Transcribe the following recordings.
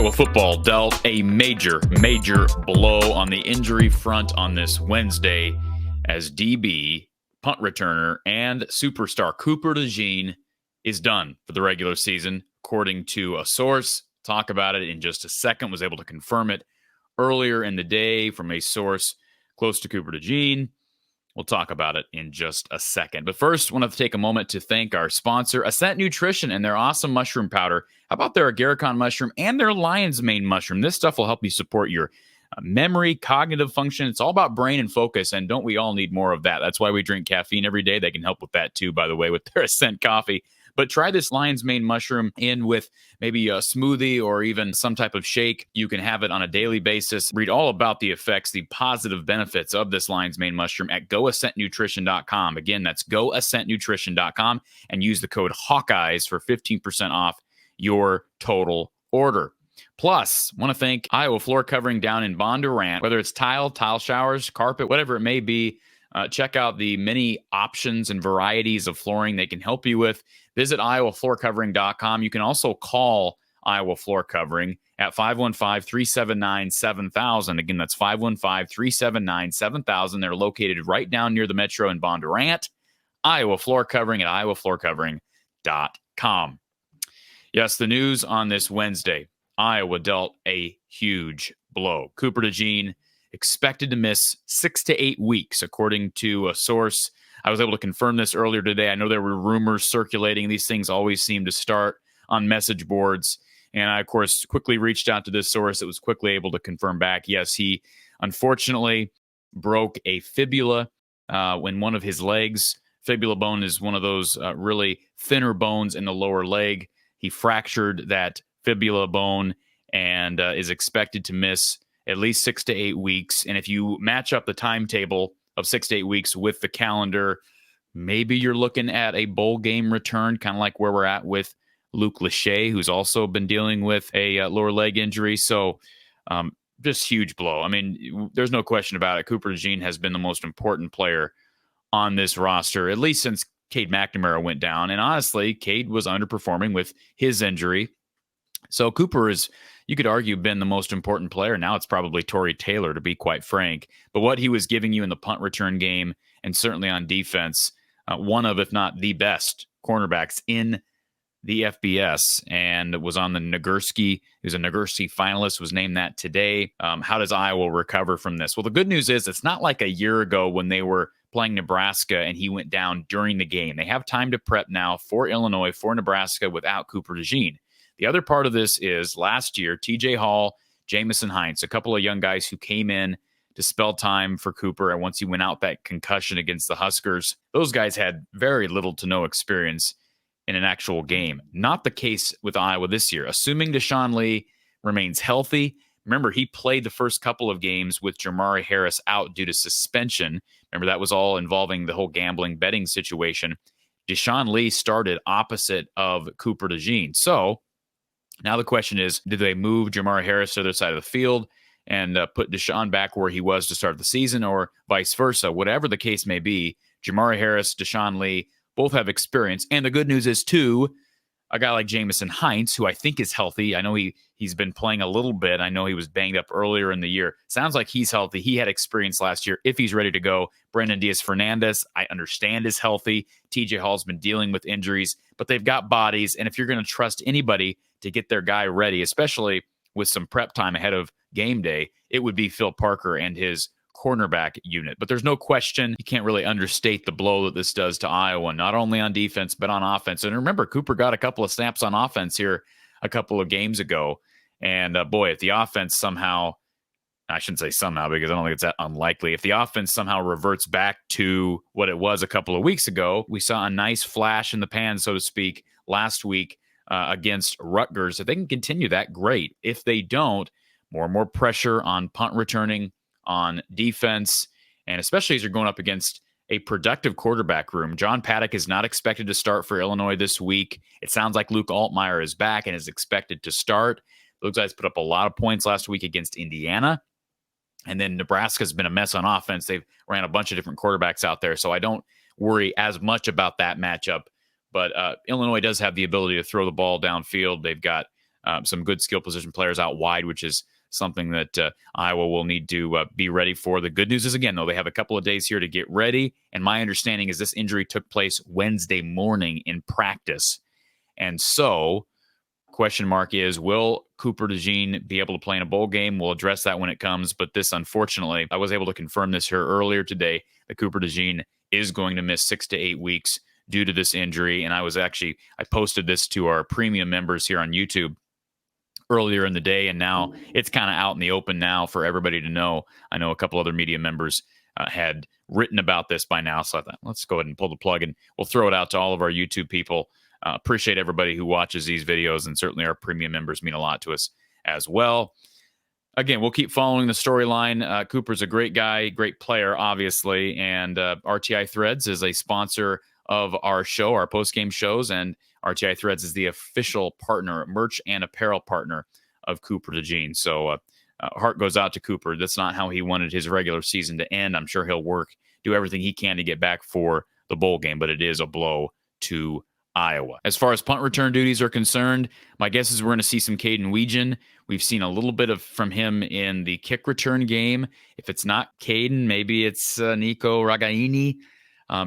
Iowa football dealt a major blow on the injury front on this Wednesday as DB, punt returner, and superstar Cooper DeJean is done for the regular season, according to a source. Talk about it in just a second. Was able to confirm it earlier in the day from a source close to Cooper DeJean. We'll talk about it in just a second. But first, I want to take a moment to thank our sponsor, Ascent Nutrition, and their awesome mushroom powder. How about their agarikon mushroom and their lion's mane mushroom? This stuff will help you support your memory, cognitive function. It's all about brain and focus, and don't we all need more of that? That's why we drink caffeine every day. They can help with that too, by the way, with their Ascent coffee. But try this lion's mane mushroom in with maybe a smoothie or even some type of shake. You can have it on a daily basis. Read all about the effects, the positive benefits of this lion's mane mushroom at goascentnutrition.com. Again, that's goascentnutrition.com, and use the code Hawkeyes for 15% off your total order. Plus, want to thank Iowa Floor Covering down in Bondurant. Whether it's tile showers, carpet, whatever it may be, check out the many options and varieties of flooring they can help you with. Visit iowafloorcovering.com. You can also call Iowa Floor Covering at 515-379-7000. Again, that's 515-379-7000. They're located right down near the Metro in Bondurant. Iowa Floor Covering at iowafloorcovering.com. Yes, the news on this Wednesday. Iowa dealt a huge blow. Cooper DeJean expected to miss 6 to 8 weeks, according to a source. I was able to confirm this earlier today. I know there were rumors circulating. These things always seem to start on message boards. And I, of course, quickly reached out to this source. It was quickly able to confirm back. Yes, he unfortunately broke a fibula when one of his legs. Fibula bone is one of those really thinner bones in the lower leg. He fractured that fibula bone and is expected to miss at least 6 to 8 weeks. And if you match up the timetable of 6 to 8 weeks with the calendar, maybe you're looking at a bowl game return, kind of like where we're at with Luke Lachey, who's also been dealing with a lower leg injury. So just huge blow. I mean, there's no question about it. Cooper DeJean has been the most important player on this roster, at least since Cade McNamara went down. And honestly, Cade was underperforming with his injury. So Cooper is, you could argue, been the most important player. Now it's probably Torrey Taylor, to be quite frank. But what he was giving you in the punt return game and certainly on defense, one of, if not the best cornerbacks in the FBS, and was on the Nagurski. He was a Nagurski finalist, was named that today. How does Iowa recover from this? Well, the good news is it's not like a year ago when they were playing Nebraska and he went down during the game. They have time to prep now for Illinois, for Nebraska without Cooper DeJean. The other part of this is last year, TJ Hall, Jamison Hines, a couple of young guys who came in to spell time for Cooper. And once he went out that concussion against the Huskers, those guys had very little to no experience in an actual game. Not the case with Iowa this year. Assuming Deshaun Lee remains healthy. Remember, he played the first couple of games with Jamari Harris out due to suspension. Remember, that was all involving the whole gambling betting situation. Deshaun Lee started opposite of Cooper DeJean. So now the question is, do they move Jamari Harris to the other side of the field and put Deshaun back where he was to start the season, or vice versa? Whatever the case may be, Jamari Harris, Deshaun Lee, both have experience. And the good news is, too, a guy like Jamison Hines, who I think is healthy. I know he's been playing a little bit. I know he was banged up earlier in the year. Sounds like he's healthy. He had experience last year if he's ready to go. Brendan Diaz-Fernandez, I understand, is healthy. TJ Hall's been dealing with injuries, but they've got bodies. And if you're going to trust anybody to get their guy ready, especially with some prep time ahead of game day, it would be Phil Parker and his cornerback unit. But there's no question, you can't really understate the blow that this does to Iowa, not only on defense, but on offense. And remember, Cooper got a couple of snaps on offense here a couple of games ago. And boy, if the offense somehow, I shouldn't say somehow because I don't think it's that unlikely. If the offense somehow reverts back to what it was a couple of weeks ago, we saw a nice flash in the pan, so to speak, last week against Rutgers. If they can continue that, great. If they don't, more and more pressure on punt returning, on defense, and especially as you're going up against a productive quarterback room. John Paddock is not expected to start for Illinois this week. It sounds like Luke Altmaier is back and is expected to start. Those guys put up a lot of points last week against Indiana. And then Nebraska's been a mess on offense. They've ran a bunch of different quarterbacks out there, so I don't worry as much about that matchup. But Illinois does have the ability to throw the ball downfield. They've got some good skill position players out wide, which is something that Iowa will need to be ready for. The good news is, again, though, they have a couple of days here to get ready. And my understanding is this injury took place Wednesday morning in practice. And so, question mark is, will Cooper DeJean be able to play in a bowl game? We'll address that when it comes. But this, unfortunately, I was able to confirm this here earlier today, that Cooper DeJean is going to miss 6 to 8 weeks due to this injury. And I posted this to our premium members here on YouTube earlier in the day, and now it's kind of out in the open now for everybody to know. I know a couple other media members had written about this by now, so I thought, let's go ahead and pull the plug, and we'll throw it out to all of our YouTube people. Appreciate everybody who watches these videos, and certainly our premium members mean a lot to us as well. Again, we'll keep following the storyline. Cooper's a great guy, great player, obviously, and RTI Threads is a sponsor of our show, our post-game shows, and RTI Threads is the official partner, merch and apparel partner of Cooper DeJean. So heart goes out to Cooper. That's not how he wanted his regular season to end. I'm sure he'll do everything he can to get back for the bowl game, but it is a blow to Iowa. As far as punt return duties are concerned, my guess is we're going to see some Caden Weegan. We've seen a little bit from him in the kick return game. If it's not Caden, maybe it's Nico Ragaini.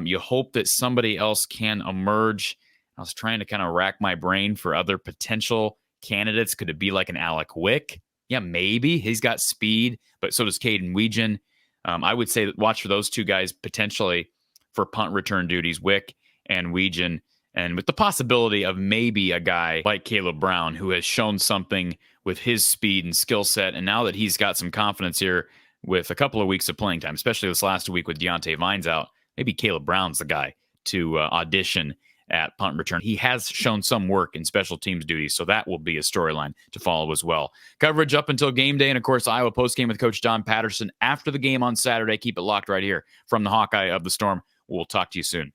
You hope that somebody else can emerge. I was trying to kind of rack my brain for other potential candidates. Could it be like an Alec Wick? Yeah, maybe. He's got speed, but so does Caden Weegan. I would say watch for those two guys potentially for punt return duties, Wick and Weegan, and with the possibility of maybe a guy like Caleb Brown, who has shown something with his speed and skill set, and now that he's got some confidence here with a couple of weeks of playing time, especially this last week with Deontay Vines out, maybe Caleb Brown's the guy to audition at punt return. He has shown some work in special teams duties, so that will be a storyline to follow as well. Coverage up until game day, and of course, Iowa postgame with Coach Don Patterson after the game on Saturday. Keep it locked right here from the Hawkeye of the Storm. We'll talk to you soon.